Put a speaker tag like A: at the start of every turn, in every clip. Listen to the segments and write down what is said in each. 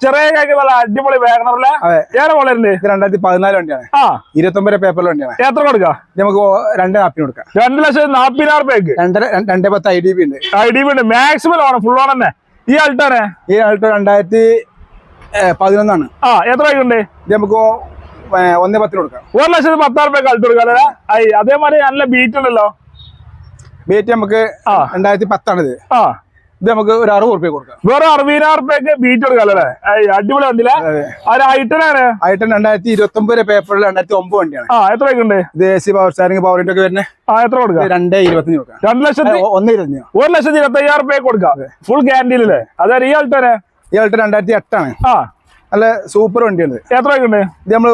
A: ചെറിയ അടിപൊളി വാഗണറല്ലേ ഏറെ വളരുണ്ട്
B: 2014 വണ്ടിയാണ് 29 പേപ്പറിൽ വണ്ടിയാണ്.
A: എത്ര കൊടുക്കാം?
B: നമുക്ക് 2,40,000 കൊടുക്കാം.
A: 2,40,000 രൂപയ്ക്ക്
B: 210 IDB ഉണ്ട്.
A: IDB ഉണ്ട്. മാക്സിമം ആണ്, ഫുൾ ഓൺ തന്നെ. ഈ ആൾട്ടാണ്
B: 2011 ആണ്.
A: എത്ര രൂപയ്ക്കുണ്ട്?
B: നമുക്ക് 1,10,000 കൊടുക്കാം.
A: 1,10,000 രൂപയ്ക്ക് ആൾട്ട് കൊടുക്കാം അല്ലേ? അതേമാതിരി നല്ല ബീറ്റ് ഉണ്ടല്ലോ.
B: ബീറ്റ് നമുക്ക് 2010 ആണ്. ഇത് നമുക്ക് ഒരു 60 രൂപ കൊടുക്കാം.
A: വേറെ 60,000 രൂപയ്ക്ക് ബീറ്റ് കൊടുക്കാം അല്ലേ? അടിപൊളി വണ്ടിയില്ല. ഐട്ടനാണ്
B: 2029 പേപ്പറിൽ 2009 വണ്ടിയാണ്.
A: എത്ര രൂപയ്ക്കുണ്ട്?
B: ഇത് AC power steering power window ഒക്കെ വരുന്നത്.
A: എത്ര കൊടുക്കാം?
B: 2,25,000 കൊടുക്കാം.
A: 1,25,000 രൂപയ്ക്ക് കൊടുക്കാം. ഫുൾ ഗ്യാരണ്ടിയിലല്ലേ? അതെ. ഈ ആൾട്ടാണ്
B: 2008 ആണ്. നല്ല സൂപ്പർ വണ്ടിയാണ്.
A: എത്ര രൂപയ്ക്കുണ്ട്?
B: ഇത് നമ്മള്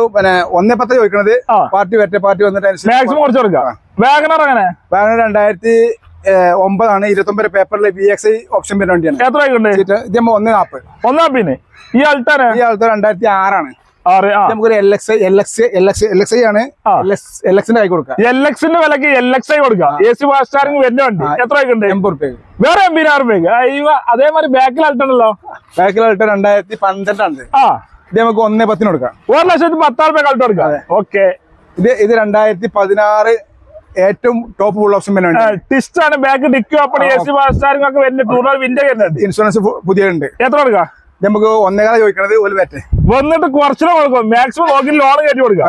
B: 1,10 ചോദിക്കണത്. പാർട്ടി വരട്ടെ, പാർട്ടി വന്നിട്ട്
A: മാക്സിമം കുറച്ച് കൊടുക്കാം. വാഗണർ അങ്ങനെ
B: വാഗണർ 2009 ആണ്. 29 പേപ്പറിൽ VXI ഓപ്ഷൻ വരുന്ന വണ്ടിയാണ്.
A: എത്ര രൂപയ്ക്കുണ്ട്?
B: ഇത് 1,40,000.
A: 1,40,000. ഈ ആൾട്ടാണ്
B: 2006 ആണ്. നമുക്കൊരു LXI ആണ്. LXന്റെ കൈ കൊടുക്കാം.
A: LXന്റെ വിലക്ക് LXI കൊടുക്കാം. AC ഫാസ്റ്റ് സ്റ്റാറിംഗ് വരുന്ന വണ്ടി. എത്ര രൂപയ്ക്കുണ്ട്?
B: 80 രൂപ.
A: വേറെ 80,000 രൂപയ്ക്ക്. അതേമാതിരി ബാക്കിൽ ആൾട്ടാണല്ലോ.
B: ബാക്കിൽ ആൾട്ട് 2012 ആണ്. ഇത് നമുക്ക് 1,10,000 കൊടുക്കാം.
A: 1,10,000 രൂപയ്ക്ക് ആൾട്ട് കൊടുക്കാം. ഓക്കെ.
B: ഇത് 2016 ഏറ്റവും ടോപ്പ് ഫുൾ ഓപ്ഷൻ
A: ടിസ്റ്റ് ആണ്. ബാക്ക് ഡിക്ക് ഓപ്പൺ AC ഫാസ്റ്റ് സ്റ്റാറിംഗ് ഒക്കെ വരുന്നുണ്ട്. ടൂറിൽ വിൻഡോ വരുന്നുണ്ട്.
B: ഇൻഷുറൻസ് പുതിയ ഉണ്ട്.
A: എത്ര കൊടുക്കാം?
B: നമുക്ക് 1,15,000 ചോദിക്കണത്. ഒരു പറ്റേ
A: വന്നിട്ട് കുറച്ചിലും കൊടുക്കും. മാക്സിമം ലോൺ കയറ്റി കൊടുക്കാം.